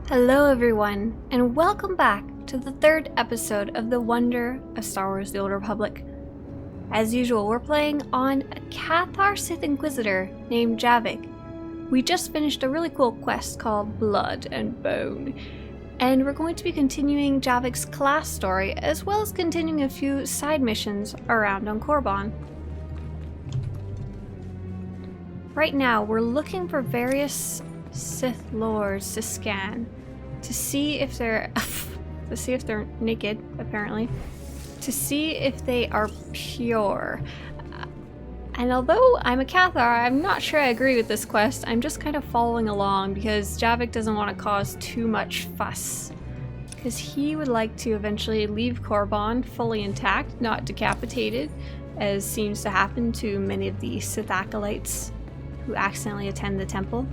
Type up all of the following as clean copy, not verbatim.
Hello everyone, and welcome back to the third episode of The Wonder of Star Wars The Old Republic. As usual, we're playing on a Cathar Sith Inquisitor named Javiik. We just finished a really cool quest called Blood and Bone, and we're going to be continuing Javiik's class story, as well as continuing a few side missions around on Korriban. Right now, we're looking for various Sith lords to scan, to see if they're naked, apparently, to see if they are pure. And although I'm a Cathar, I'm not sure I agree with this quest. I'm just kind of following along because Javiik doesn't want to cause too much fuss, because he would like to eventually leave Korriban fully intact, not decapitated, as seems to happen to many of the Sith acolytes who accidentally attend the temple.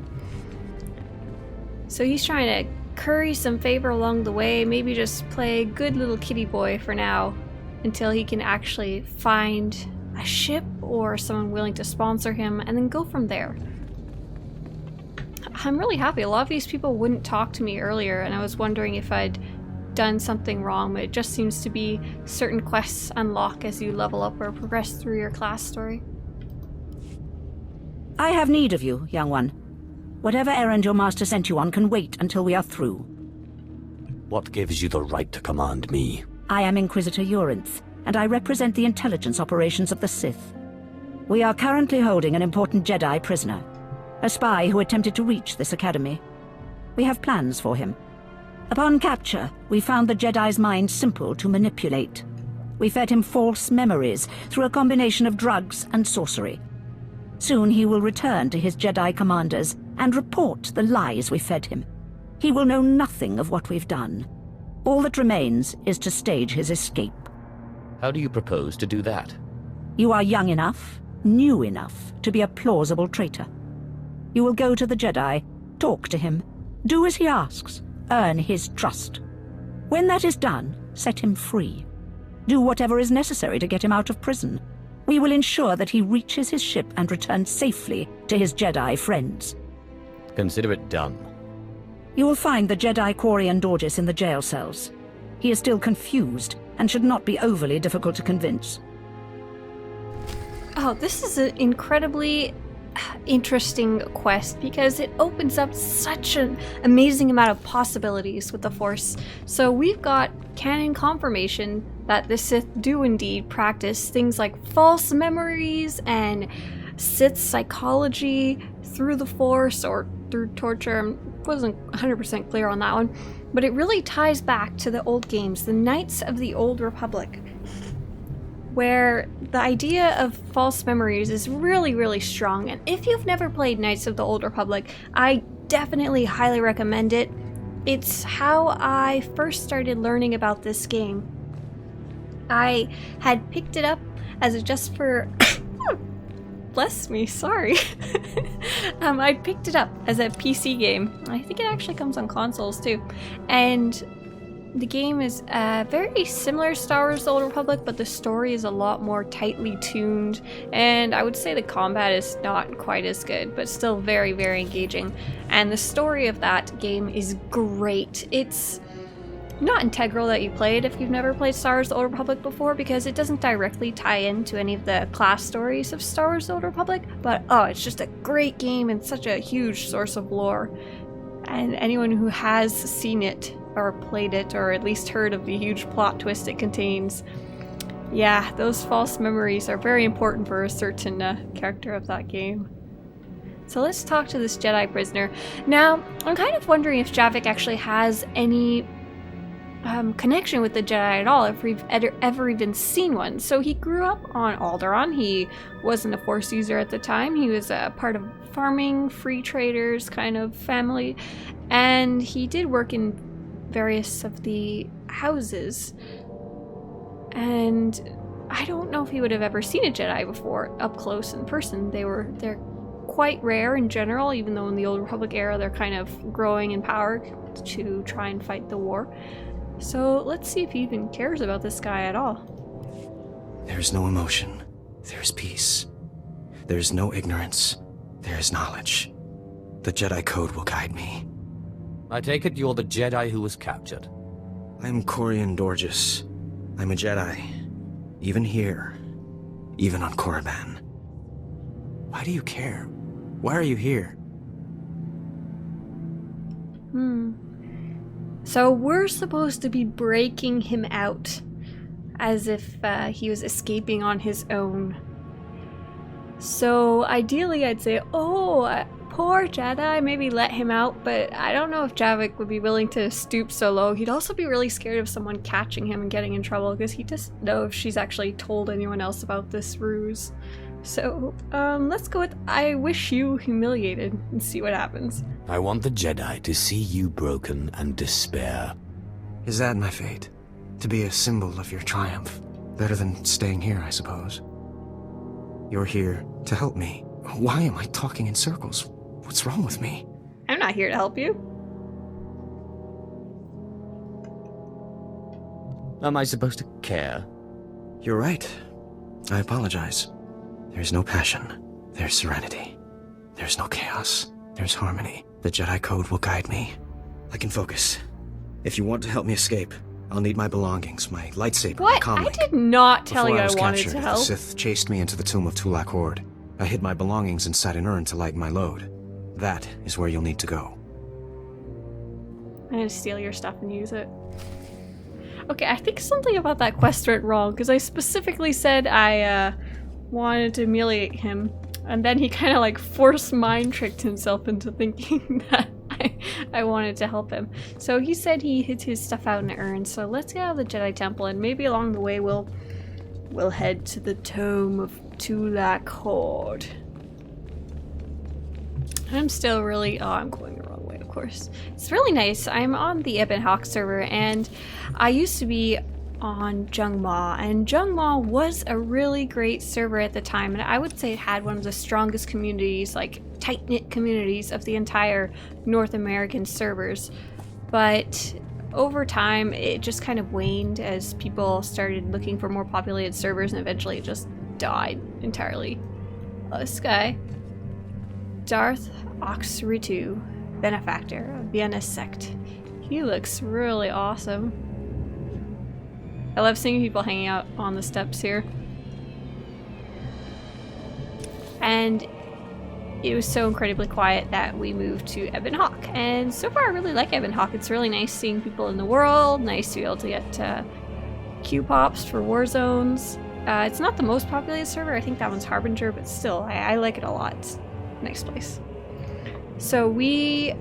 So he's trying to curry some favor along the way, maybe just play good little kitty boy for now, until he can actually find a ship or someone willing to sponsor him, and then go from there. I'm really happy. A lot of these people wouldn't talk to me earlier, and I was wondering if I'd done something wrong, but it just seems to be certain quests unlock as you level up or progress through your class story. I have need of you, young one. Whatever errand your master sent you on can wait until we are through. What gives you the right to command me? I am Inquisitor Urinth, and I represent the intelligence operations of the Sith. We are currently holding an important Jedi Prisoner, a spy who attempted to reach this academy. We have plans for him. Upon capture, we found the Jedi's mind simple to manipulate. We fed him false memories through a combination of drugs and sorcery. Soon he will return to his Jedi commanders and report the lies we fed him. He will know nothing of what we've done. All that remains is to stage his escape. How do you propose to do that? You are young enough, new enough, to be a plausible traitor. You will go to the Jedi, talk to him, do as he asks, earn his trust. When that is done, set him free. Do whatever is necessary to get him out of prison. We will ensure that he reaches his ship and returns safely to his Jedi friends. Consider it done. You will find the Jedi Quarian Dorgis in the jail cells. He is still confused and should not be overly difficult to convince. Oh, this is an incredibly interesting quest because it opens up such an amazing amount of possibilities with the Force. So we've got canon confirmation that the Sith do indeed practice things like false memories and Sith psychology through the Force or through torture. I wasn't 100% clear on that one, but it really ties back to the old games, the Knights of the Old Republic, where the idea of false memories is really, really strong. And if you've never played Knights of the Old Republic, I definitely highly recommend it. It's how I first started learning about this game. I had picked it up as a just for... Bless me, sorry. I picked it up as a PC game. I think it actually comes on consoles too. And the game is very similar to Star Wars The Old Republic, but the story is a lot more tightly tuned, and I would say the combat is not quite as good, but still very, very engaging. And the story of that game is great. It's not integral that you play it if you've never played Star Wars The Old Republic before, because it doesn't directly tie into any of the class stories of Star Wars The Old Republic, but oh, it's just a great game and such a huge source of lore. And anyone who has seen it or played it, or at least heard of the huge plot twist it contains, yeah, those false memories are very important for a certain character of that game. So let's talk to this Jedi Prisoner. Now, I'm kind of wondering if Javiik actually has any connection with the Jedi at all, if we've ever even seen one. So he grew up on Alderaan. He wasn't a Force user at the time. He was a part of farming, free traders kind of family, and he did work in various of the houses. And I don't know if he would have ever seen a Jedi before up close in person. They're quite rare in general, even though in the Old Republic era they're kind of growing in power to try and fight the war. So let's see if he even cares about this guy at all. There is no emotion. There is peace. There is no ignorance. There is knowledge. The Jedi Code will guide me. I take it you're the Jedi who was captured. I'm Corian Dorjus. I'm a Jedi. Even here. Even on Korriban. Why do you care? Why are you here? So we're supposed to be breaking him out as if he was escaping on his own. So ideally I'd say, oh, poor Jedi, maybe let him out, but I don't know if Javiik would be willing to stoop so low. He'd also be really scared of someone catching him and getting in trouble because he doesn't know if she's actually told anyone else about this ruse. So, let's go with I wish you humiliated and see what happens. I want the Jedi to see you broken and despair. Is that my fate? To be a symbol of your triumph? Better than staying here, I suppose. You're here to help me. Why am I talking in circles? What's wrong with me? I'm not here to help you. Am I supposed to care? You're right. I apologize. There's no passion. There's serenity. There's no chaos. There's harmony. The Jedi Code will guide me. I can focus. If you want to help me escape, I'll need my belongings, my lightsaber, my What? comm I link. did not tell you Before I was wanted captured, to the help. Sith chased me into the tomb of Tulak Horde. I hid my belongings inside an urn to lighten my load. That is where you'll need to go. I'm gonna steal your stuff and use it. Okay, I think something about that quest went wrong, because I specifically said I wanted to humiliate him, and then he kind of like force mind tricked himself into thinking that I wanted to help him. So he said he hid his stuff out in an urn, so let's get out of the Jedi Temple, and maybe along the way we'll head to the Tome of Tulak Horde. I'm still really... oh, I'm going the wrong way, of course. It's really nice. I'm on the Ebon Hawk server, and I used to be on Jungma, and Jungma was a really great server at the time, and I would say it had one of the strongest communities, like tight-knit communities of the entire North American servers. But over time, it just kind of waned as people started looking for more populated servers, and eventually it just died entirely. Oh, this guy. Darth Oxritu, benefactor of Vienna sect. He looks really awesome. I love seeing people hanging out on the steps here. And it was so incredibly quiet that we moved to Ebon Hawk. And so far I really like Ebon Hawk. It's really nice seeing people in the world, nice to be able to get Q-pops for war zones. It's not the most populated server, I think that one's Harbinger, but still, I like it a lot. It's a nice place. So we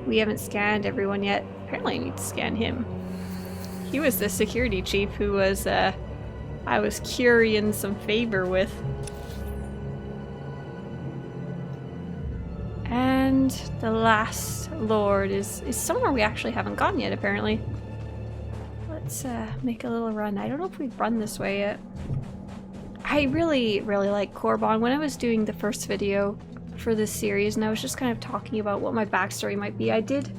haven't scanned everyone yet. Apparently I need to scan him. He was the security chief who was, I was currying some favor with. And the last lord is somewhere we actually haven't gone yet, apparently. Let's make a little run. I don't know if we've run this way yet. I really, really like Korriban. When I was doing the first video for this series, and I was just kind of talking about what my backstory might be, I did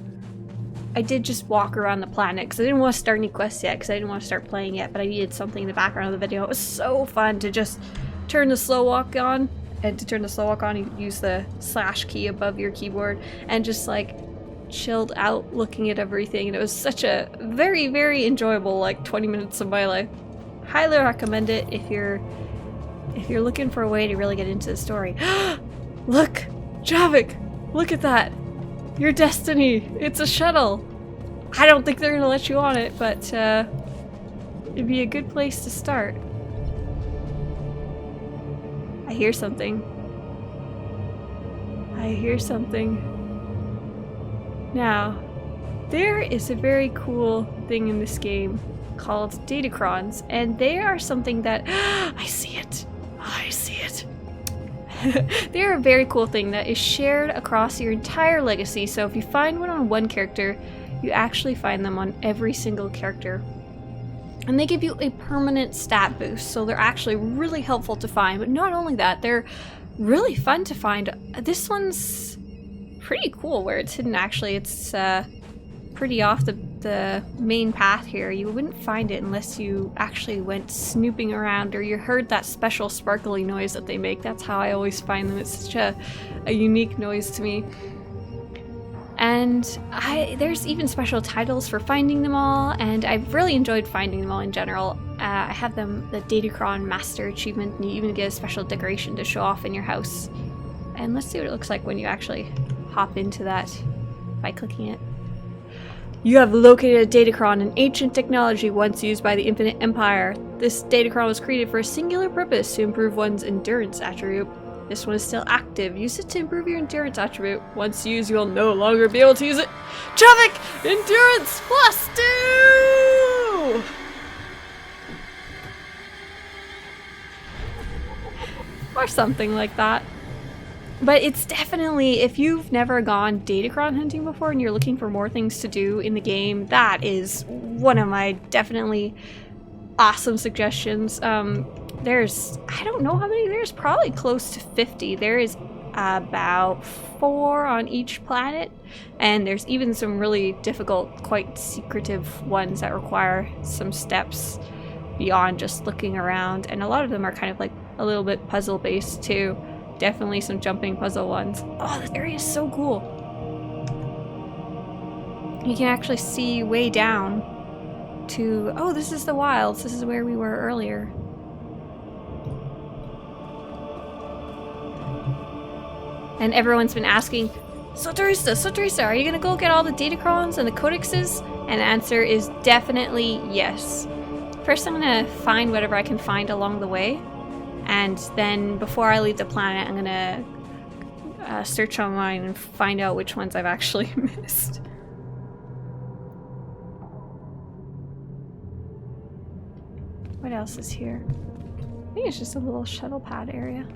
just walk around the planet because I didn't want to start any quests yet, because I didn't want to start playing yet, but I needed something in the background of the video. It was so fun to just turn the slow walk on, and to turn the slow walk on you use the / key above your keyboard, and just like chilled out looking at everything, and it was such a very, very enjoyable like 20 minutes of my life. Highly recommend it if you're looking for a way to really get into the story. Look! Javiik! Look at that! Your destiny! It's a shuttle! I don't think they're gonna let you on it, but it'd be a good place to start. I hear something. I hear something. Now, there is a very cool thing in this game called datacrons, and they are something that... I see it! I see it! They're a very cool thing that is shared across your entire legacy, so if you find one on one character, you actually find them on every single character. And they give you a permanent stat boost, so they're actually really helpful to find. But not only that, they're really fun to find. This one's pretty cool where it's hidden actually. It's pretty off the main path here. You wouldn't find it unless you actually went snooping around or you heard that special sparkly noise that they make. That's how I always find them. It's such a unique noise to me. And And there's even special titles for finding them all, and I've really enjoyed finding them all in general. I have the Datacron Master Achievement, and you even get a special decoration to show off in your house. And let's see what it looks like when you actually hop into that by clicking it. You have located a Datacron, an ancient technology once used by the Infinite Empire. This Datacron was created for a singular purpose, to improve one's endurance attribute. This one is still active. Use it to improve your endurance attribute. Once used, you will no longer be able to use it. Javiik! Endurance +2! Or something like that. But it's definitely, if you've never gone Datacron hunting before and you're looking for more things to do in the game, that is one of my definitely awesome suggestions. There's, I don't know how many, there's probably close to 50. There is about 4 on each planet, and there's even some really difficult, quite secretive ones that require some steps beyond just looking around, and a lot of them are kind of like a little bit puzzle based too. Definitely some jumping puzzle ones. Oh, this area is so cool. You can actually see way down to, oh, this is the wilds. This is where we were earlier. And everyone's been asking, Swtorista, are you gonna go get all the Datacrons and the codexes? And the answer is definitely yes. First, I'm gonna find whatever I can find along the way. And then before I leave the planet, I'm gonna search online and find out which ones I've actually missed. What else is here? I think it's just a little shuttle pad area.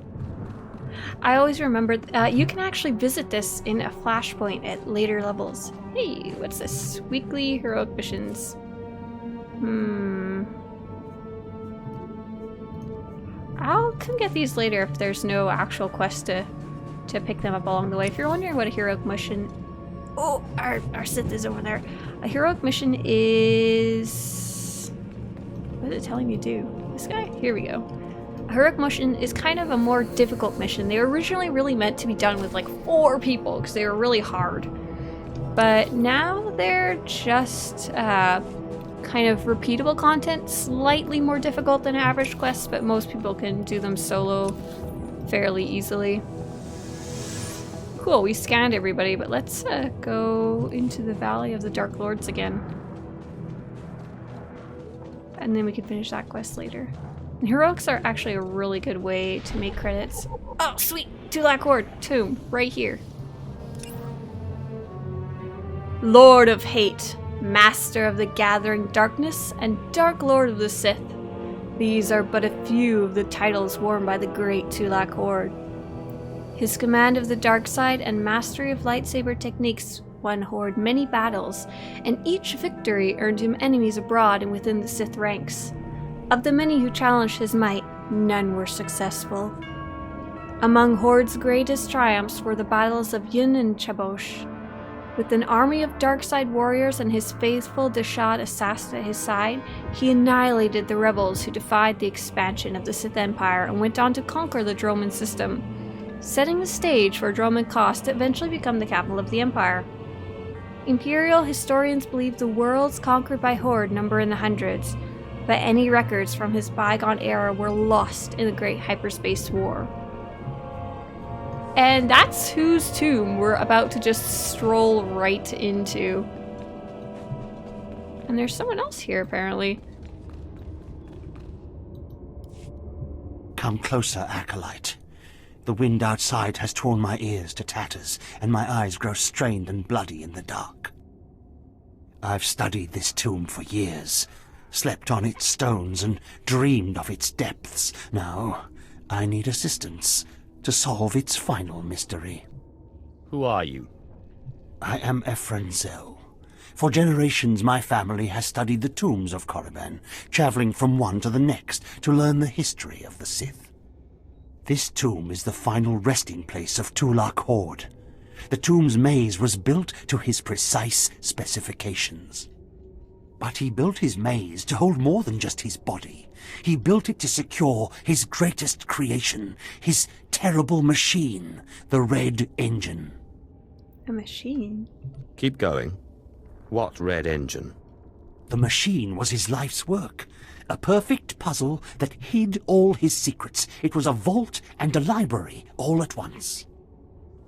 I always remember, you can actually visit this in a flashpoint at later levels. Hey, what's this? Weekly heroic missions. I'll come get these later if there's no actual quest to pick them up along the way. If you're wondering what a heroic mission... Oh, our Sith is over there. A heroic mission is... What is it telling me to do? This guy? Here we go. A heroic mission is kind of a more difficult mission. They were originally really meant to be done with like 4 people because they were really hard. But now they're just kind of repeatable content, slightly more difficult than average quests, but most people can do them solo fairly easily. Cool, we scanned everybody, but let's go into the Valley of the Dark Lords again. And then we can finish that quest later. And heroics are actually a really good way to make credits. Oh, sweet! Tulak Horde tomb, right here. Lord of Hate, Master of the Gathering Darkness, and Dark Lord of the Sith. These are but a few of the titles worn by the great Tulak Horde. His command of the dark side and mastery of lightsaber techniques won Horde many battles, and each victory earned him enemies abroad and within the Sith ranks. Of the many who challenged his might, none were successful. Among Horde's greatest triumphs were the battles of Yun and Chabosh. With an army of darkside warriors and his faithful Dashad assassin at his side, he annihilated the rebels who defied the expansion of the Sith Empire and went on to conquer the Droman system, setting the stage for Droman Kos to eventually become the capital of the Empire. Imperial historians believe the worlds conquered by Horde number in the hundreds, but any records from his bygone era were lost in the Great Hyperspace War. And that's whose tomb we're about to just stroll right into. And there's someone else here, apparently. Come closer, Acolyte. The wind outside has torn my ears to tatters, and my eyes grow strained and bloody in the dark. I've studied this tomb for years, slept on its stones, and dreamed of its depths. Now, I need assistance to solve its final mystery. Who are you? I am Ephraim Zell. For generations, my family has studied the tombs of Korriban, traveling from one to the next to learn the history of the Sith. This tomb is the final resting place of Tulak Horde. The tomb's maze was built to his precise specifications. But he built his maze to hold more than just his body. He built it to secure his greatest creation, his terrible machine, the Red Engine. A machine? Keep going. What red engine? The machine was his life's work. A perfect puzzle that hid all his secrets. It was a vault and a library all at once.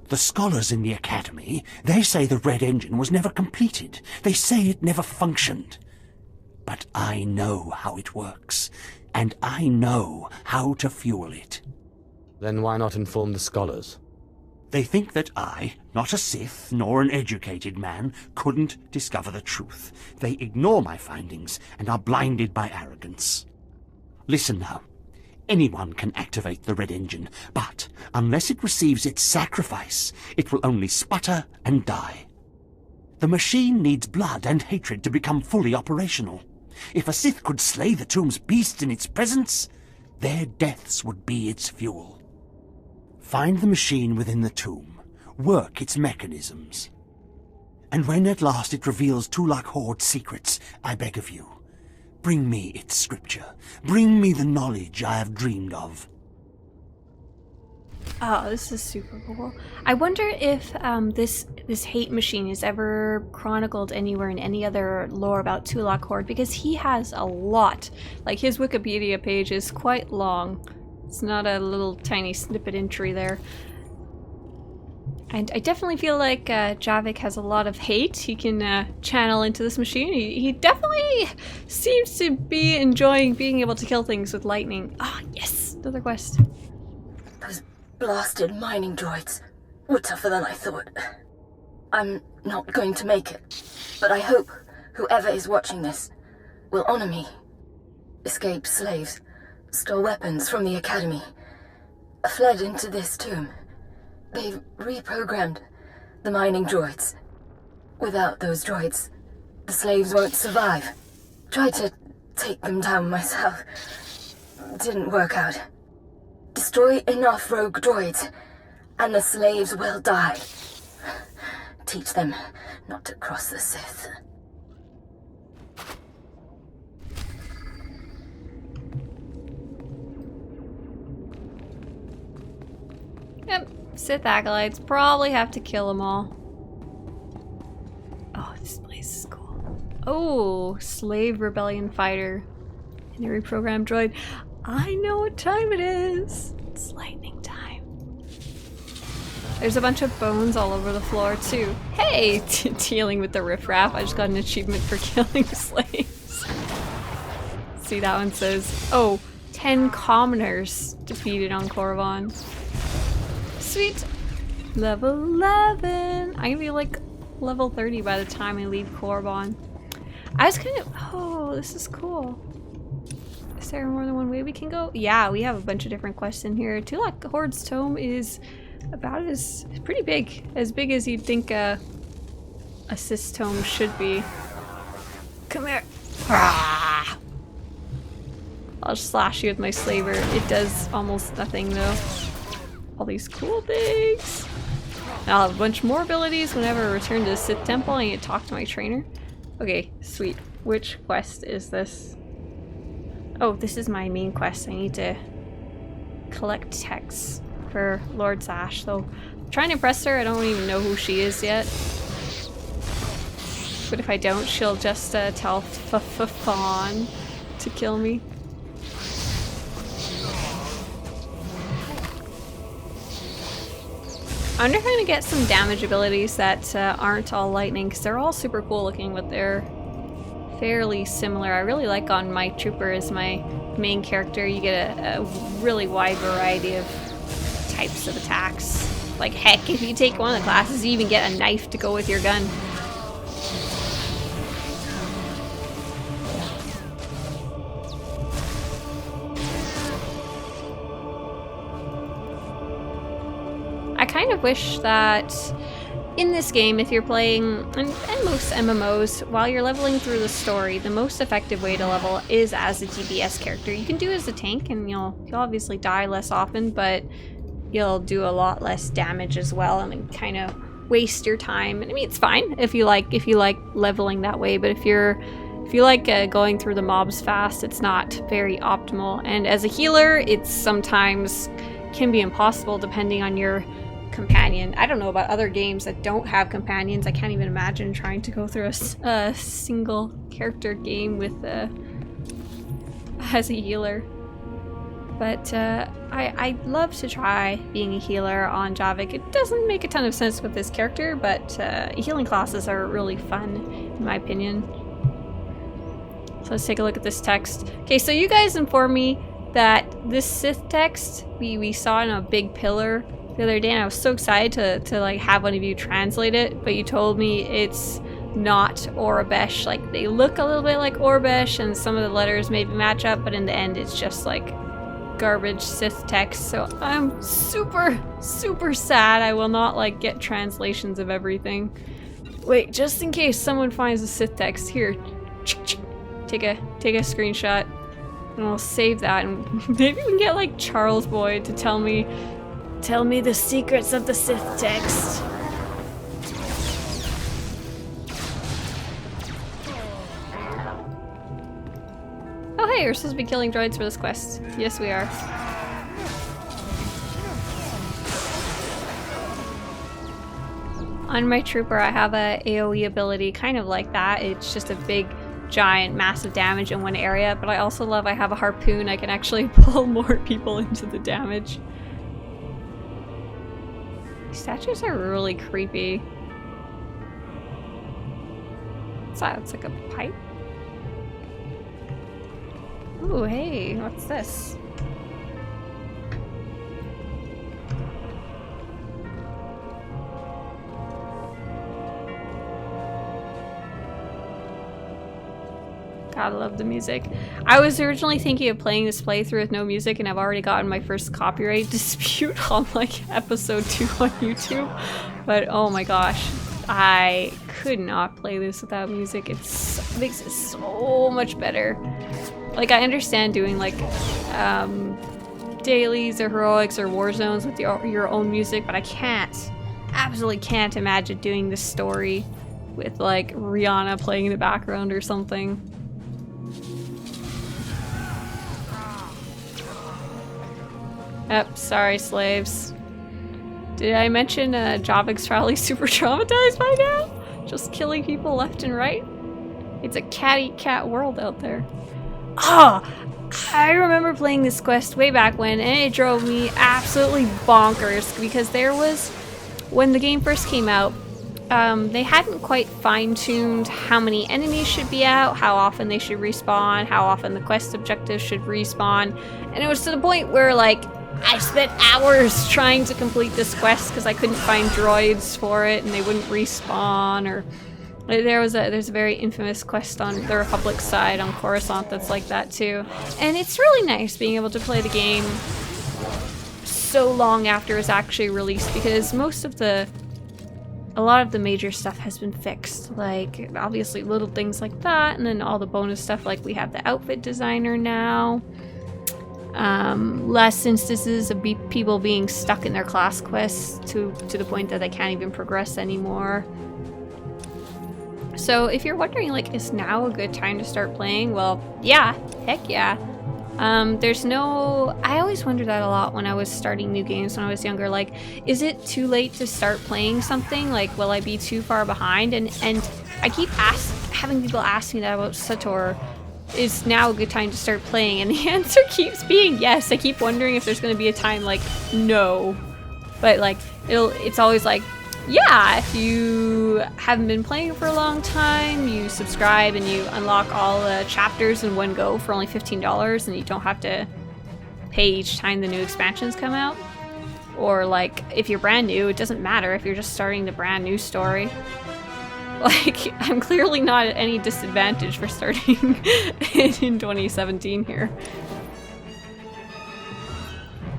The scholars in the Academy, they say the red engine was never completed. They say it never functioned. But I know how it works, and I know how to fuel it. Then why not inform the scholars? They think that I, not a Sith nor an educated man, couldn't discover the truth. They ignore my findings and are blinded by arrogance. Listen now. Anyone can activate the red engine, but unless it receives its sacrifice, it will only sputter and die. The machine needs blood and hatred to become fully operational. If a Sith could slay the tomb's beasts in its presence, their deaths would be its fuel. Find the machine within the tomb, work its mechanisms. And when at last it reveals Tulak Horde's secrets, I beg of you, bring me its scripture. Bring me the knowledge I have dreamed of. Oh, this is super cool. I wonder if this hate machine is ever chronicled anywhere in any other lore about Tulak Horde, because he has a lot. Like, his Wikipedia page is quite long. It's not a little tiny snippet entry there. And I definitely feel like Javiik has a lot of hate he can channel into this machine. He definitely seems to be enjoying being able to kill things with lightning. Ah, yes! Another quest. Those blasted mining droids were tougher than I thought. I'm not going to make it, but I hope whoever is watching this will honor me. Escaped slaves, stole weapons from the Academy, fled into this tomb. They've reprogrammed the mining droids. Without those droids, the slaves won't survive. Tried to take them down myself. Didn't work out. Destroy enough rogue droids, and the slaves will die. Teach them not to cross the Sith. Yep, Sith acolytes probably have to kill them all. Oh, this place is cool. Oh, slave rebellion fighter. And a reprogrammed droid. I know what time it is. It's lightning time. There's a bunch of bones all over the floor too. Hey, dealing with the riffraff. I just got an achievement for killing slaves. See, that one says, oh, 10 commoners defeated on Korriban. Sweet. Level 11. I'm gonna be like level 30 by the time I leave Korriban. I was kind of, oh, this is cool. Is there more than one way we can go? Yeah, we have a bunch of different quests in here. Tulak Horde's tome is about as pretty big as you'd think a Sith tome should be. Come here. Ah! I'll slash you with my slaver. It does almost nothing though. All these cool things. And I'll have a bunch more abilities whenever I return to the Sith Temple. I need to talk to my trainer. Okay, sweet. Which quest is this? Oh, this is my main quest. I need to collect texts for Lord Sash. So I'm trying to impress her. I don't even know who she is yet. But if I don't, she'll just tell Fawn to kill me. I wonder if I'm gonna get some damage abilities that aren't all lightning, because they're all super cool looking, but they're fairly similar. I really like on my trooper as my main character. You get a really wide variety of types of attacks. Like heck, if you take one of the classes, you even get a knife to go with your gun. I kind of wish that in this game, if you're playing, and most MMOs, while you're leveling through the story, the most effective way to level is as a DPS character. You can do it as a tank, and you'll obviously die less often, but you'll do a lot less damage as well, and kind of waste your time. And I mean, it's fine if you like leveling that way, but if you like going through the mobs fast, it's not very optimal. And as a healer, it's sometimes can be impossible depending on your companion. I don't know about other games that don't have companions. I can't even imagine trying to go through a single character game with as a healer. But I'd love to try being a healer on Javiik. It doesn't make a ton of sense with this character, but healing classes are really fun, in my opinion. So let's take a look at this text. Okay, so you guys informed me that this Sith text we saw in a big pillar the other day, and I was so excited to like have one of you translate it, but you told me it's not Aurebesh. Like, they look a little bit like Aurebesh, and some of the letters maybe match up, but in the end it's just like garbage Sith text. So I'm super sad I will not like get translations of everything. Wait, just in case someone finds the Sith text, here, take a screenshot, and I'll save that, and maybe we can get like Charles Boyd to tell me the secrets of the Sith text. Oh hey, we're supposed to be killing droids for this quest. Yes, we are. On my trooper, I have a AoE ability kind of like that. It's just a big, giant, massive damage in one area, but I also love I have a harpoon. I can actually pull more people into the damage. These statues are really creepy. What's that? It's like a pipe? Ooh, hey, what's this? God, I love the music. I was originally thinking of playing this playthrough with no music, and I've already gotten my first copyright dispute on like episode 2 on YouTube. But oh my gosh, I could not play this without music. It makes it so much better. Like, I understand doing like dailies or heroics or war zones with your own music, but I absolutely can't imagine doing this story with like Rihanna playing in the background or something. Yep, sorry slaves. Did I mention Javiik's probably super traumatized by now? Just killing people left and right? It's a cat world out there. Oh, I remember playing this quest way back when, and it drove me absolutely bonkers because there was, when the game first came out, they hadn't quite fine-tuned how many enemies should be out, how often they should respawn, how often the quest objectives should respawn, and it was to the point where like I spent hours trying to complete this quest because I couldn't find droids for it and they wouldn't respawn. Or there's a very infamous quest on the Republic side on Coruscant that's like that too. And it's really nice being able to play the game so long after it's actually released, because a lot of the major stuff has been fixed. Like, obviously little things like that, and then all the bonus stuff, like we have the outfit designer now. Less instances of people being stuck in their class quests to the point that they can't even progress anymore. So if you're wondering, like, is now a good time to start playing? Well, yeah, heck yeah. I always wondered that a lot when I was starting new games when I was younger. Like, is it too late to start playing something? Like, will I be too far behind? And I keep having people ask me that about SWTOR. Is now a good time to start playing? And the answer keeps being yes. I keep wondering if there's going to be a time like no. But like, it's always like, yeah, if you haven't been playing for a long time, you subscribe and you unlock all the chapters in one go for only $15, and you don't have to pay each time the new expansions come out. Or like, if you're brand new, it doesn't matter if you're just starting the brand new story. Like, I'm clearly not at any disadvantage for starting in 2017 here.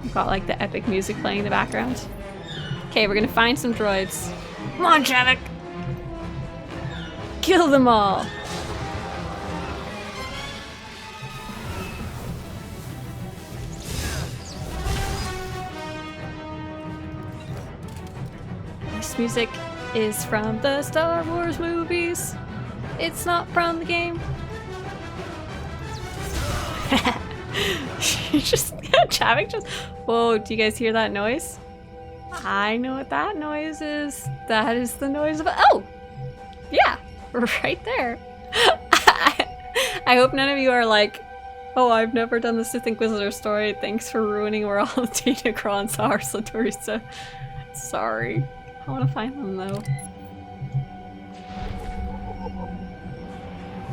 We've got like the epic music playing in the background. Okay, we're gonna find some droids. Come on, Javiik! Kill them all! This music is from the Star Wars movies. It's not from the game. Javiik just... Whoa, do you guys hear that noise? I know what that noise is. That is the noise of... Oh! Yeah! Right there. I hope none of you are like, oh, I've never done the Sith Inquisitor story. Thanks for ruining where all the Datacrons are, Swtorista. Sorry. I want to find them, though.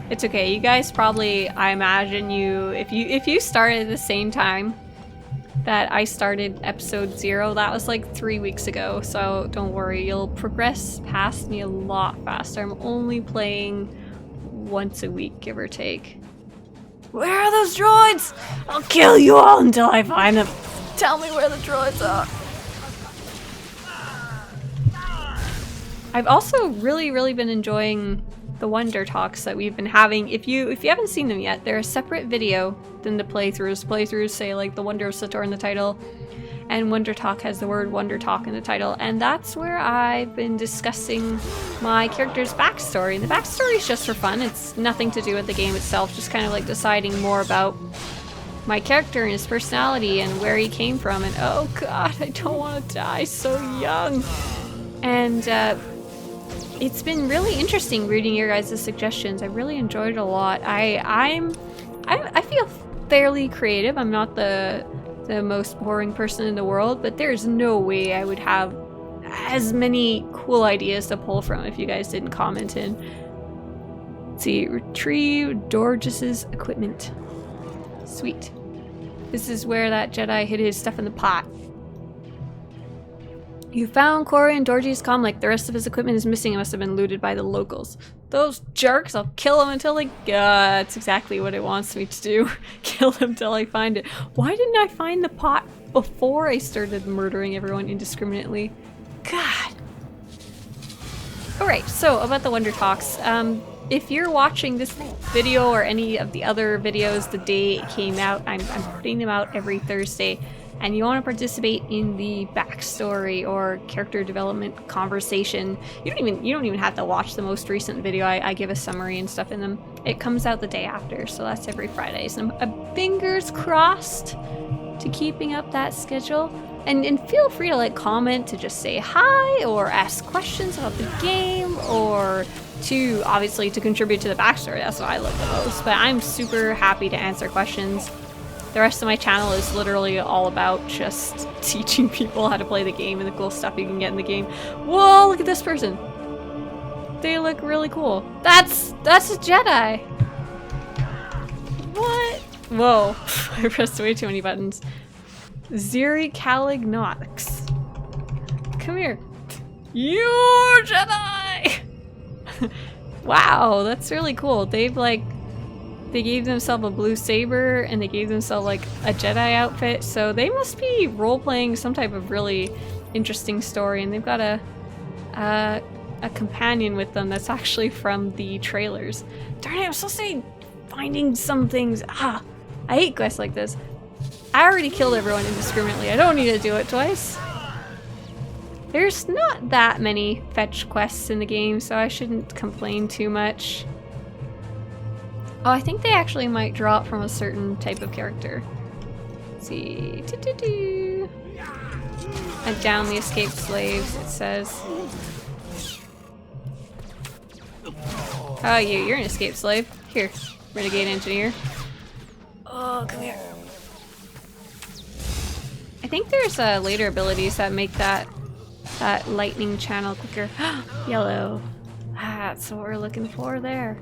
It's okay. You guys probably, I imagine you, if you started at the same time that I started episode 0, that was like 3 weeks ago, so don't worry, you'll progress past me a lot faster. I'm only playing once a week, give or take. Where are those droids? I'll kill you all until I find them. Tell me where the droids are. I've also really been enjoying the Wonder Talks that we've been having. If you haven't seen them yet, they're a separate video than the playthroughs. Playthroughs say like the Wonder of SWTOR in the title, and Wonder Talk has the word Wonder Talk in the title, and that's where I've been discussing my character's backstory. And the backstory is just for fun. It's nothing to do with the game itself, just kind of like deciding more about my character and his personality and where he came from. And oh god, I don't want to die so young. And it's been really interesting reading your guys' suggestions. I really enjoyed it a lot. I feel fairly creative. I'm not the most boring person in the world, but there's no way I would have as many cool ideas to pull from if you guys didn't comment in. Let's see, retrieve Dorgeus's equipment. Sweet. This is where that Jedi hid his stuff in the pot. You found Corey and Dorge's comm. The rest of his equipment is missing. It must have been looted by the locals. Those jerks, I'll kill them until they... that's exactly what it wants me to do. Kill them till I find it. Why didn't I find the pot before I started murdering everyone indiscriminately? God. Alright, so about the Wonder Talks. If you're watching this video or any of the other videos the day it came out, I'm putting them out every Thursday, and you want to participate in the backstory or character development conversation, you don't even have to watch the most recent video. I give a summary and stuff in them. It comes out the day after, so that's every Friday. So I'm fingers crossed to keeping up that schedule. And feel free to comment, to just say hi or ask questions about the game, or to obviously to contribute to the backstory. That's what I love the most. But I'm super happy to answer questions. The rest of my channel is literally all about just teaching people how to play the game and the cool stuff you can get in the game. Whoa, look at this person. They look really cool. That's a Jedi. What? Whoa, I pressed way too many buttons. Ziri Calignox. Come here. You're Jedi! Wow, that's really cool. They gave themselves a blue saber, and they gave themselves a Jedi outfit, so they must be role-playing some type of really interesting story, and they've got a companion with them that's actually from the trailers. Darn it, I'm supposed to be finding some things. I hate quests like this. I already killed everyone indiscriminately. I don't need to do it twice. There's not that many fetch quests in the game, so I shouldn't complain too much. Oh, I think they actually might drop from a certain type of character. Let's see. And down the escaped slaves, it says. Oh, you're an escaped slave. Here, renegade engineer. Oh, come here. I think there's later abilities that make that lightning channel quicker. Yellow. That's what we're looking for there.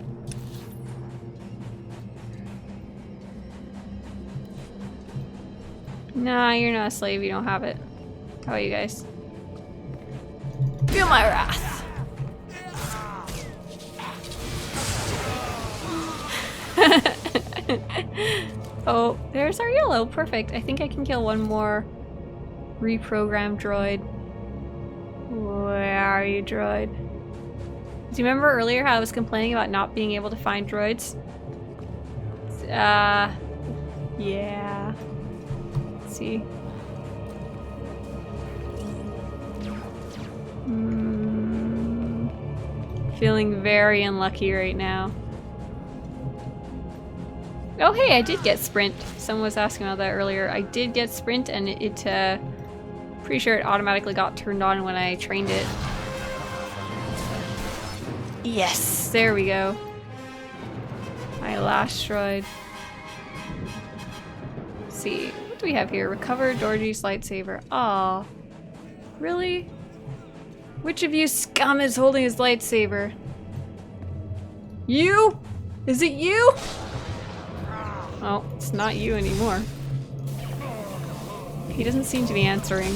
Nah, you're not a slave. You don't have it. How about you guys? Feel my wrath. Oh, there's our yellow. Perfect. I think I can kill one more reprogrammed droid. Where are you, droid? Do you remember earlier how I was complaining about not being able to find droids? Yeah. Let's see. Feeling very unlucky right now. Oh hey, I did get sprint. Someone was asking about that earlier. I did get sprint, and it Pretty sure it automatically got turned on when I trained it. Yes, there we go. My last droid. Let's see, what do we have here? Recover Dorji's lightsaber. Aw. Really? Which of you scum is holding his lightsaber? You? Is it you? Oh, it's not you anymore. He doesn't seem to be answering.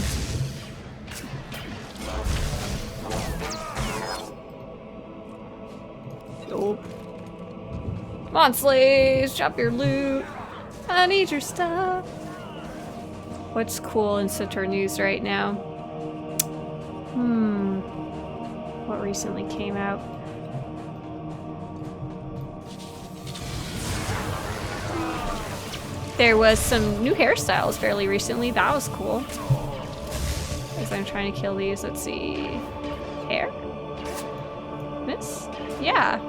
Nope. Come on, slaves! Drop your loot! I need your stuff! What's cool in SWTOR news right now? What recently came out? There was some new hairstyles fairly recently. That was cool. As I'm trying to kill these, let's see. Hair? Miss? Yeah.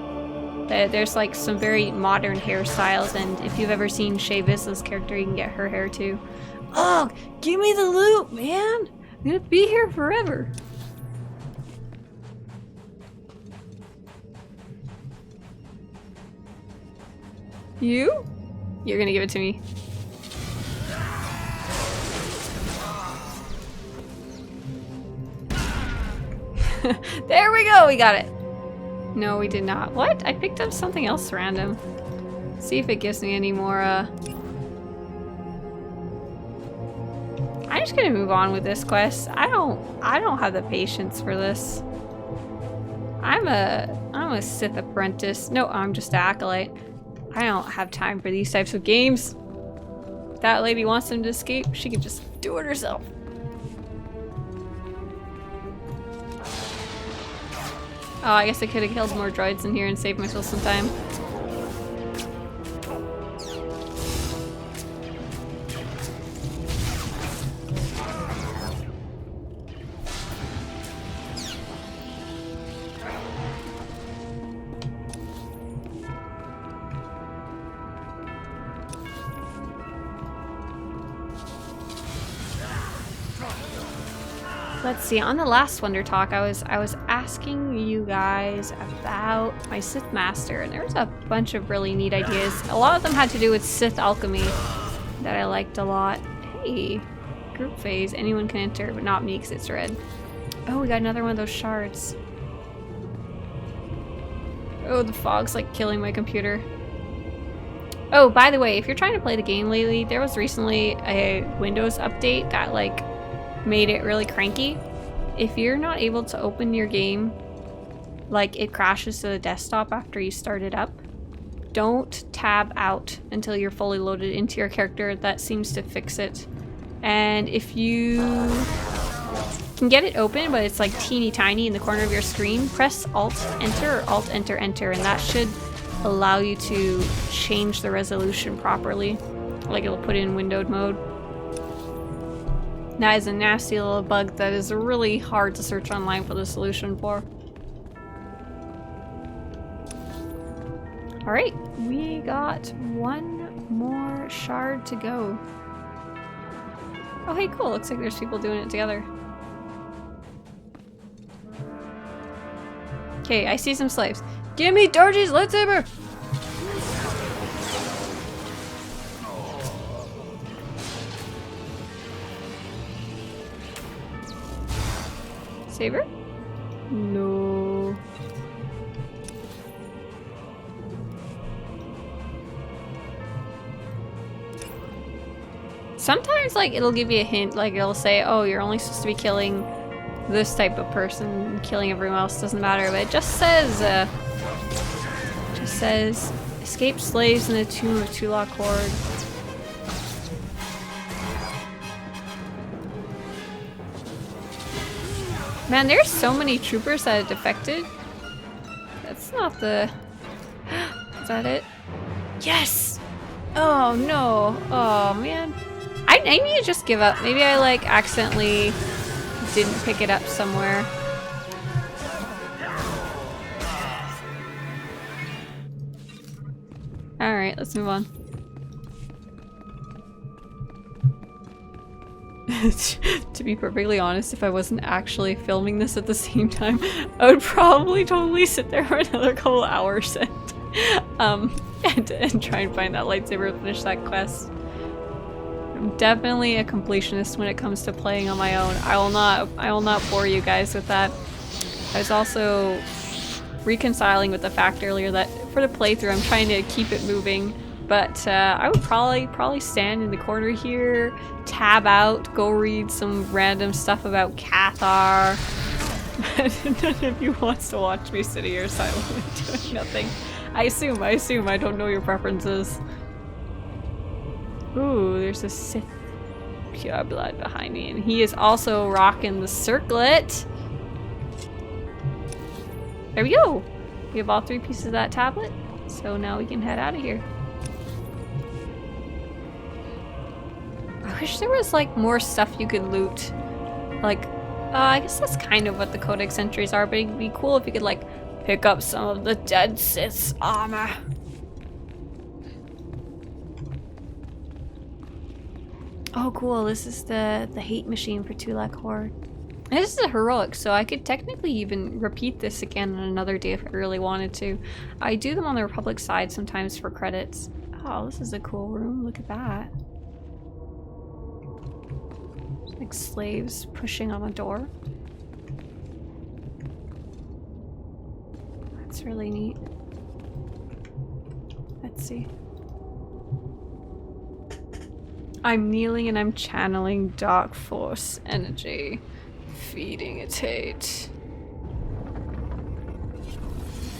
There's like some very modern hairstyles, and if you've ever seen Shay Vizsla's character, you can get her hair too. Oh, give me the loot, man! I'm gonna be here forever. You? You're gonna give it to me. There we go, we got it. No, we did not. What? I picked up something else random. See if it gives me any more, I'm just gonna move on with this quest. I don't have the patience for this. I'm a Sith apprentice. No, I'm just an acolyte. I don't have time for these types of games. If that lady wants them to escape, she can just do it herself. Oh, I guess I could have killed more droids in here and saved myself some time. Let's see, on the last WONDERTALK, I was asking you guys about my Sith Master, and there was a bunch of really neat ideas. A lot of them had to do with Sith alchemy that I liked a lot. Hey, group phase, anyone can enter, but not me because it's red. Oh, we got another one of those shards. Oh, the fog's like killing my computer. Oh, by the way, if you're trying to play the game lately, there was recently a Windows update that like made it really cranky. If you're not able to open your game, like it crashes to the desktop after you start it up, don't tab out until you're fully loaded into your character. That seems to fix it. And if you can get it open, but it's like teeny tiny in the corner of your screen, press Alt Enter or Alt Enter Enter, and that should allow you to change the resolution properly. Like it'll put it in windowed mode. That is a nasty little bug that is really hard to search online for the solution for. Alright, we got one more shard to go. Oh hey, cool, looks like there's people doing it together. Okay, I see some slaves. Give me Dorji's lightsaber! Saber? No. Sometimes, like, it'll give you a hint, like, it'll say, oh, you're only supposed to be killing this type of person, killing everyone else doesn't matter, but it just says, escape slaves in the tomb of Tulak Horde. Man, there's so many troopers that have defected. That's not the... Is that it? Yes! Oh no. Oh man. I need to just give up. Maybe I like accidentally didn't pick it up somewhere. Alright, let's move on. To be perfectly honest, if I wasn't actually filming this at the same time, I would probably totally sit there for another couple hours and try and find that lightsaber and finish that quest. I'm definitely a completionist when it comes to playing on my own. I will not bore you guys with that. I was also reconciling with the fact earlier that for the playthrough I'm trying to keep it moving, but I would probably stand in the corner here, tab out, go read some random stuff about Cathar. But none of you wants to watch me sitting here silently doing nothing. I assume I don't know your preferences. Ooh, there's a Sith pure blood behind me, and he is also rocking the circlet. There we go! We have all 3 pieces of that tablet, so now we can head out of here. I wish there was like more stuff you could loot. Like, I guess that's kind of what the Codex entries are, but it'd be cool if you could like pick up some of the dead Sith's armor. Oh cool, this is the hate machine for Tulak Horde. And this is a heroic, so I could technically even repeat this again on another day if I really wanted to. I do them on the Republic side sometimes for credits. Oh, this is a cool room, look at that. It's like slaves pushing on a door. That's really neat. Let's see. I'm kneeling and I'm channeling dark force energy, feeding its hate.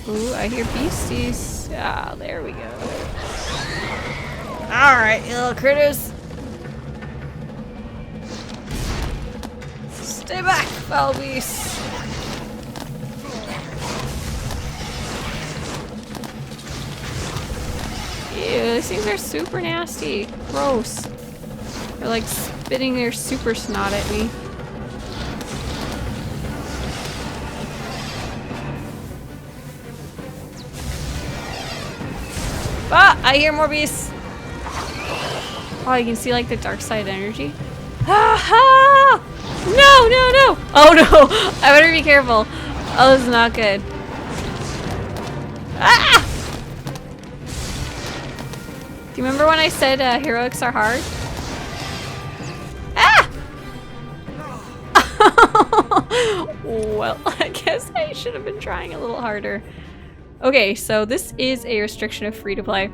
Ooh, I hear beasties. Ah, there we go. Alright, you little critters. Stay back, foul beasts. Ew, these things are super nasty. Gross. They're like spitting their super snot at me. Ah! I hear more beasts! Oh, you can see like the dark side energy. Ah! No, no, no! Oh no! I better be careful. Oh, this is not good. Ah! Do you remember when I said heroics are hard? Ah! Well, I guess I should have been trying a little harder. Okay, so this is a restriction of free-to-play.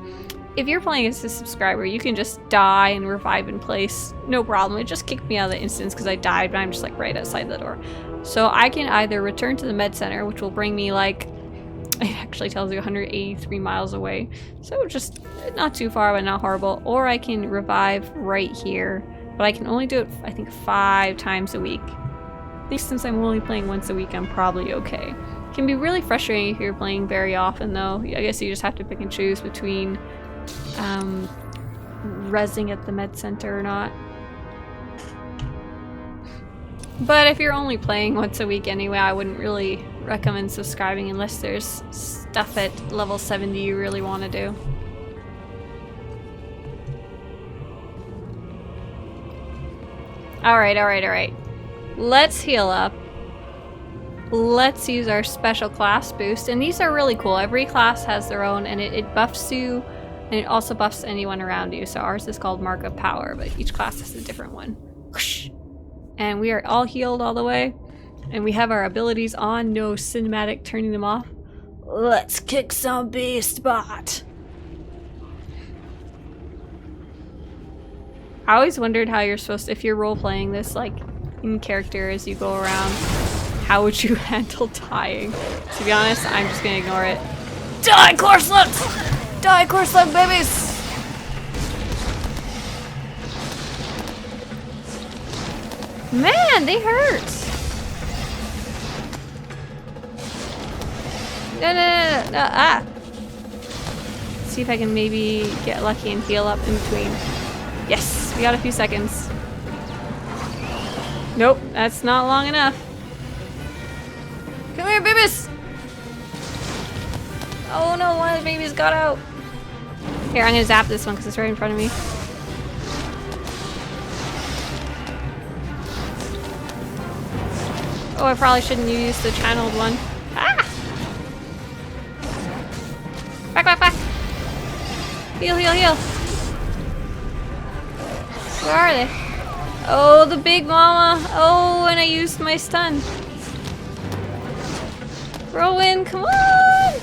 If you're playing as a subscriber, you can just die and revive in place. No problem. It just kicked me out of the instance because I died, but I'm just like right outside the door. So I can either return to the med center, which will bring me like, it actually tells you 183 miles away. So just not too far, but not horrible. Or I can revive right here, but I can only do it, I think, 5 times a week. I think since I'm only playing once a week, I'm probably okay. It can be really frustrating if you're playing very often though. I guess you just have to pick and choose between rezzing at the med center or not. But if you're only playing once a week anyway, I wouldn't really recommend subscribing unless there's stuff at level 70 you really want to do. Alright, alright, alright. Let's heal up. Let's use our special class boost. And these are really cool. Every class has their own, and it buffs you, and it also buffs anyone around you. So ours is called Mark of Power, but each class has a different one. Whoosh. And we are all healed all the way. And we have our abilities on, no cinematic turning them off. Let's kick some beast butt. I always wondered how you're supposed to, if you're role-playing this like in character as you go around, how would you handle dying? To be honest, I'm just gonna ignore it. Die, Corslets! Die, Corslet babies! Man, they hurt! No, no, no, no, no, ah! Let's see if I can maybe get lucky and heal up in between. Yes, we got a few seconds. Nope, that's not long enough. Come here, babies! Oh no, one of the babies got out. Here, I'm gonna zap this one because it's right in front of me. Oh, I probably shouldn't use the channeled one. Ah! Back, back, back! Heal, heal, heal! Where are they? Oh, the big mama! Oh, and I used my stun. Rowan, come on!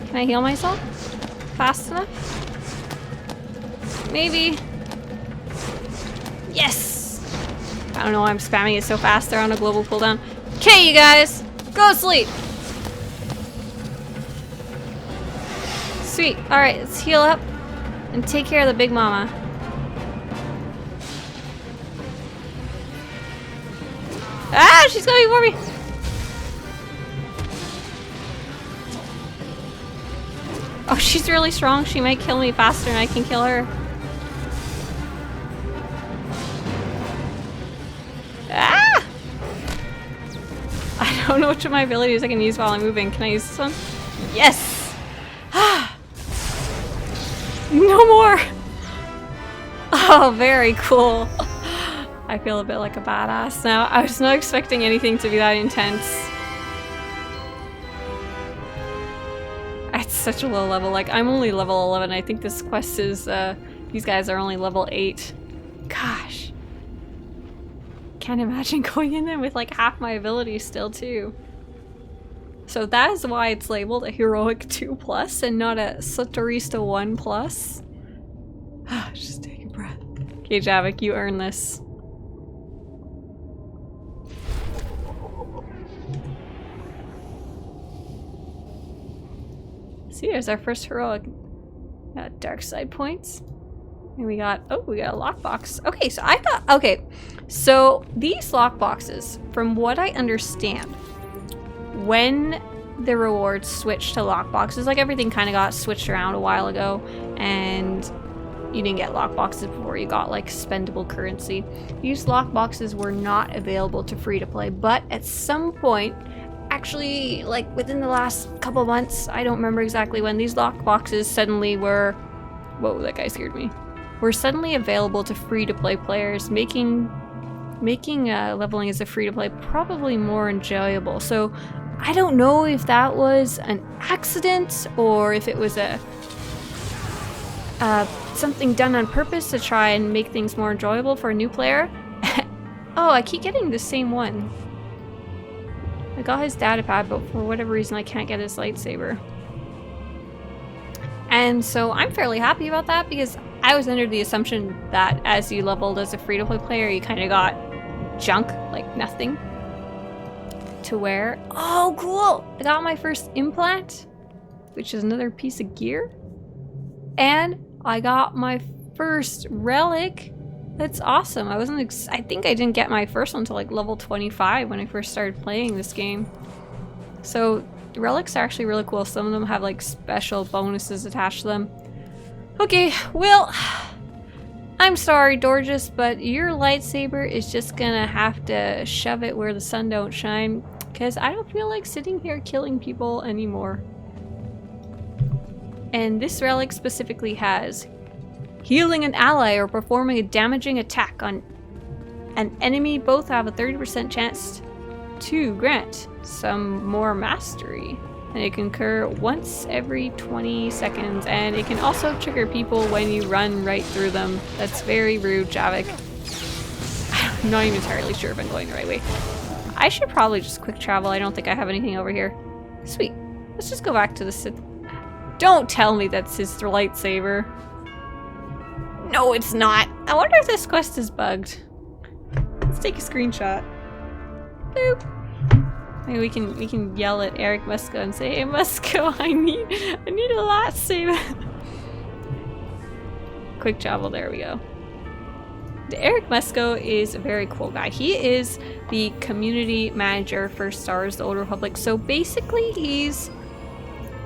Can I heal myself? Fast enough? Maybe. Yes! I don't know why I'm spamming it so fast. They're on a global cooldown. Okay, you guys! Go to sleep! Sweet. Alright, let's heal up and take care of the big mama. Ah! She's coming for me! Oh, she's really strong. She might kill me faster than I can kill her. Ah! I don't know which of my abilities I can use while I'm moving. Can I use this one? Yes! No more! Oh, very cool. I feel a bit like a badass now. I was not expecting anything to be that intense. It's such a low level. Like, I'm only level 11. I think this quest is, these guys are only level 8. Gosh. Can't imagine going in there with like half my abilities still too. So that is why it's labeled a Heroic 2+ and not a Swtorista 1+. Just take a breath. Okay, Javiik, you earn this. See, there's our first heroic dark side points. And we got, oh, we got a lockbox. Okay, so I thought, okay, so these lockboxes, from what I understand, when the rewards switched to lockboxes, like everything kind of got switched around a while ago, and you didn't get lockboxes before you got like spendable currency. These lockboxes were not available to free to play, but at some point, actually, like within the last couple months, I don't remember exactly when, these lockboxes suddenly were, whoa, that guy scared me, were suddenly available to free-to-play players, making leveling as a free-to-play probably more enjoyable. So I don't know if that was an accident or if it was a something done on purpose to try and make things more enjoyable for a new player. Oh, I keep getting the same one. I got his data pad, but for whatever reason I can't get his lightsaber. And so I'm fairly happy about that because I was under the assumption that as you leveled as a free-to-play player, you kind of got junk, like nothing to wear. Oh, cool! I got my first implant, which is another piece of gear. And I got my first relic. That's awesome. I think I didn't get my first one until like level 25 when I first started playing this game. So the relics are actually really cool. Some of them have like special bonuses attached to them. Okay, well, I'm sorry, Dorgeous, but your lightsaber is just gonna have to shove it where the sun don't shine, because I don't feel like sitting here killing people anymore. And this relic specifically has healing an ally or performing a damaging attack on an enemy. Both have a 30% chance to grant some more mastery. And it can occur once every 20 seconds. And it can also trigger people when you run right through them. That's very rude, Javiik. I'm not even entirely sure if I'm going the right way. I should probably just quick travel. I don't think I have anything over here. Sweet. Let's just go back to the Sith. Don't tell me that's his lightsaber. No, it's not. I wonder if this quest is bugged. Let's take a screenshot. Boop. Maybe we can yell at Eric Musco and say, "Hey Musco, I need a lightsaber." Quick travel. There we go. Eric Musco is a very cool guy. He is the community manager for Star Wars: The Old Republic. So basically, he's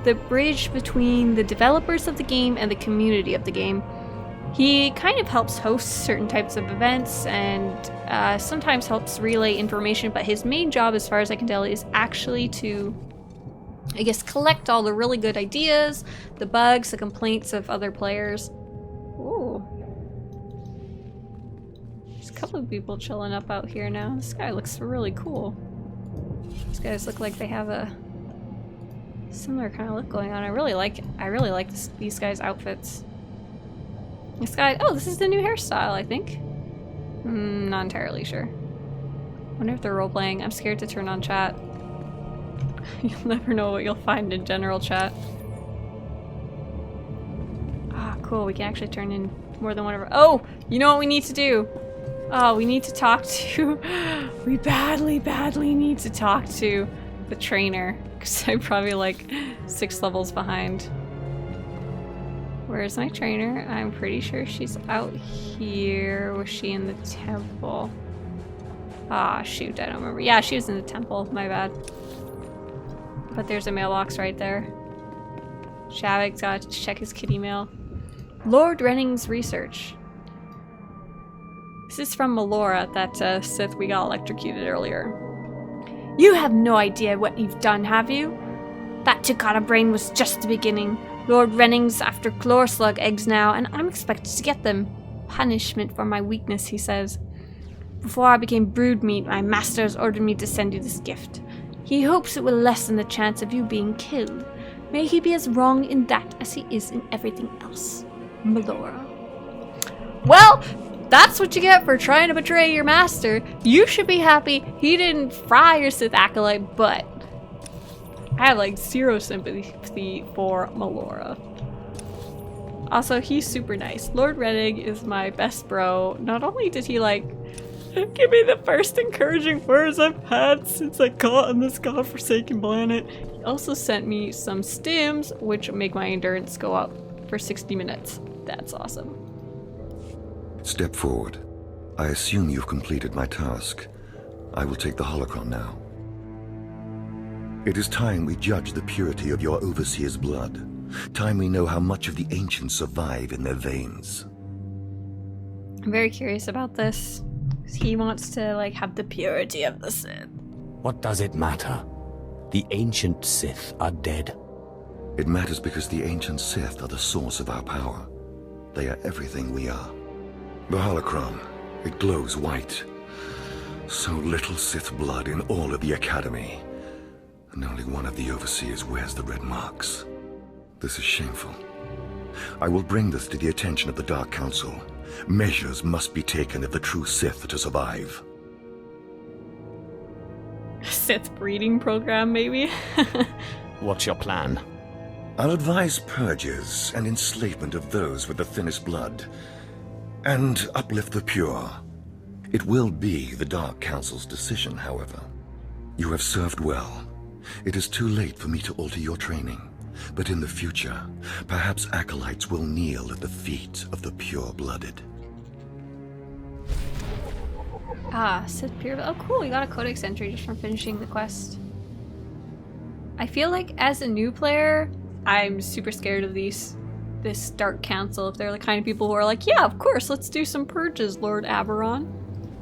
the bridge between the developers of the game and the community of the game. He kind of helps host certain types of events and sometimes helps relay information, but his main job, as far as I can tell, is actually to, I guess, collect all the really good ideas, the bugs, the complaints of other players. Ooh. Just a couple of people chilling up out here now. This guy looks really cool. These guys look like they have a similar kind of look going on. I really like these guys' outfits. This guy, oh, this is the new hairstyle, I think. Not entirely sure. Wonder if they're role-playing. I'm scared to turn on chat. You'll never know what you'll find in general chat. Ah, cool. We can actually turn in more than one of our... Oh! You know what we need to do? Oh, we need to talk to... We badly, badly need to talk to the trainer. Because I'm probably like 6 levels behind. Where's my trainer? I'm pretty sure she's out here. Was she in the temple? Ah, shoot, I don't remember. Yeah, she was in the temple. My bad. But there's a mailbox right there. Javiik's got to check his kitty mail. Lord Renning's research. This is from Melora, that Sith we got electrocuted earlier. You have no idea what you've done, have you? That Takata brain was just the beginning. Lord Renning's after chlor slug eggs now, and I'm expected to get them. Punishment for my weakness, he says. Before I became brood meat, my masters ordered me to send you this gift. He hopes it will lessen the chance of you being killed. May he be as wrong in that as he is in everything else. Melora. Well, that's what you get for trying to betray your master. You should be happy he didn't fry your Sith acolyte, but I have like 0 sympathy for Melora. Also, he's super nice. Lord Renning is my best bro. Not only did he like give me the first encouraging words I've had since I got on this godforsaken planet, he also sent me some stims, which make my endurance go up for 60 minutes. That's awesome. Step forward. I assume you've completed my task. I will take the holocron now. It is time we judge the purity of your overseer's blood. Time we know how much of the ancients survive in their veins. I'm very curious about this. He wants to, like, have the purity of the Sith. What does it matter? The ancient Sith are dead. It matters because the ancient Sith are the source of our power. They are everything we are. The holocron, it glows white. So little Sith blood in all of the Academy. And only one of the overseers wears the red marks. This is shameful. I will bring this to the attention of the Dark Council. Measures must be taken if the true Sith are to survive. Sith breeding program, maybe? What's your plan? I'll advise purges and enslavement of those with the thinnest blood, and uplift the pure. It will be the Dark Council's decision, however. You have served well. It is too late for me to alter your training, but in the future, perhaps acolytes will kneel at the feet of the pure-blooded. Ah, Sith Pure. Oh, cool. We got a codex entry just from finishing the quest. I feel like as a new player, I'm super scared of this Dark Council. If they're the kind of people who are like, yeah, of course, let's do some purges, Lord Aberon.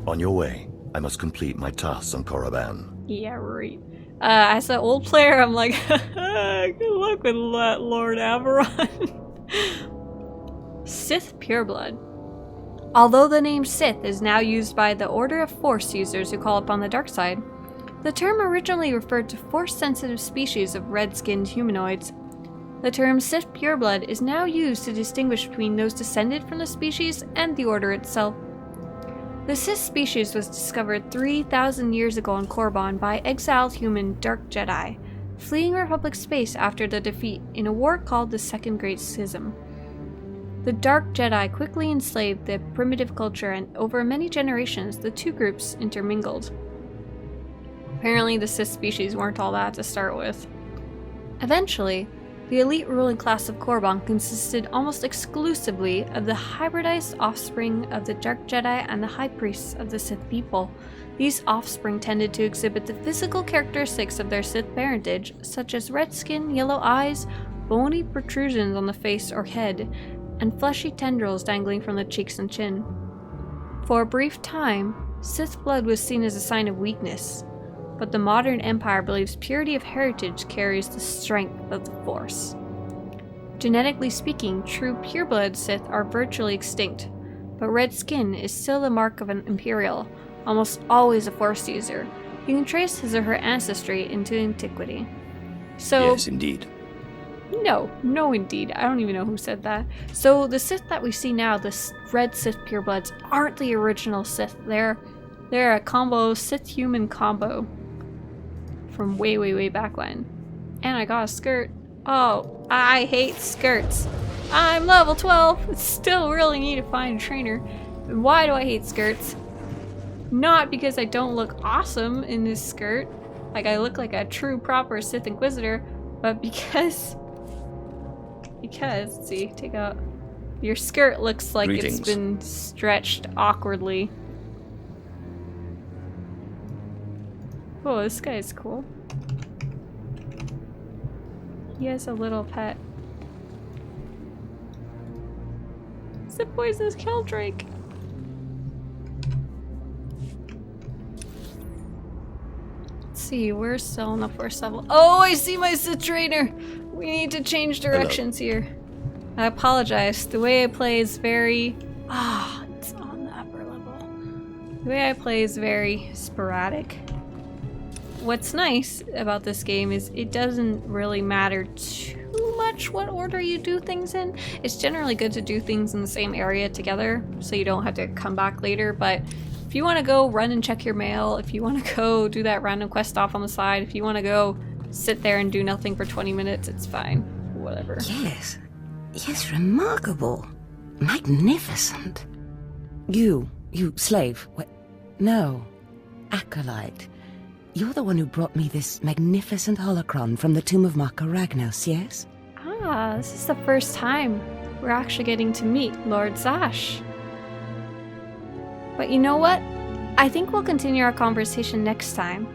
On your way. I must complete my tasks on Korriban. Yeah, right. As an old player, I'm like, good luck with that, Lord Aberon. Sith Pureblood. Although the name Sith is now used by the Order of Force users who call upon the dark side, the term originally referred to Force-sensitive species of red-skinned humanoids. The term Sith Pureblood is now used to distinguish between those descended from the species and the Order itself. The Sith species was discovered 3,000 years ago on Korriban by exiled human Dark Jedi, fleeing Republic space after the defeat in a war called the Second Great Schism. The Dark Jedi quickly enslaved the primitive culture, and over many generations, the two groups intermingled. Apparently, the Sith species weren't all that to start with. Eventually, the elite ruling class of Korriban consisted almost exclusively of the hybridized offspring of the Dark Jedi and the High Priests of the Sith people. These offspring tended to exhibit the physical characteristics of their Sith parentage, such as red skin, yellow eyes, bony protrusions on the face or head, and fleshy tendrils dangling from the cheeks and chin. For a brief time, Sith blood was seen as a sign of weakness, but the modern empire believes purity of heritage carries the strength of the Force. Genetically speaking, true pureblood Sith are virtually extinct, but red skin is still the mark of an Imperial, almost always a Force user. You can trace his or her ancestry into antiquity. So, Yes, indeed. No indeed. I don't even know who said that. So the Sith that we see now, the red Sith purebloods, aren't the original Sith. They're a combo, Sith-human combo from way back when. And I got a skirt. Oh, I hate skirts. I'm level 12. Still really need to find a trainer. Why do I hate skirts? Not because I don't look awesome in this skirt, like I look like a true proper Sith Inquisitor, but because, let's see, take out, your skirt looks like Greetings. It's been stretched awkwardly. Oh, this guy is cool. He has a little pet. It's a poisonous Keldrake. Let's see, we're still on the first level. Oh, I see my Sith trainer! We need to change directions here. I apologize. The way I play is very... it's on the upper level. The way I play is very sporadic. What's nice about this game is it doesn't really matter too much what order you do things in. It's generally good to do things in the same area together so you don't have to come back later, but if you want to go run and check your mail, if you want to go do that random quest off on the side, if you want to go sit there and do nothing for 20 minutes, it's fine. Whatever. Yes, remarkable. Magnificent. You slave. What? No, acolyte. You're the one who brought me this magnificent holocron from the tomb of Marka Ragnos, yes? Ah, this is the first time we're actually getting to meet Lord Zash. But you know what? I think we'll continue our conversation next time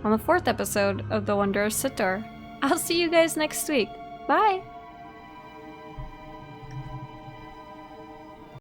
on the 4th episode of The Wonder of SWTOR. I'll see you guys next week. Bye!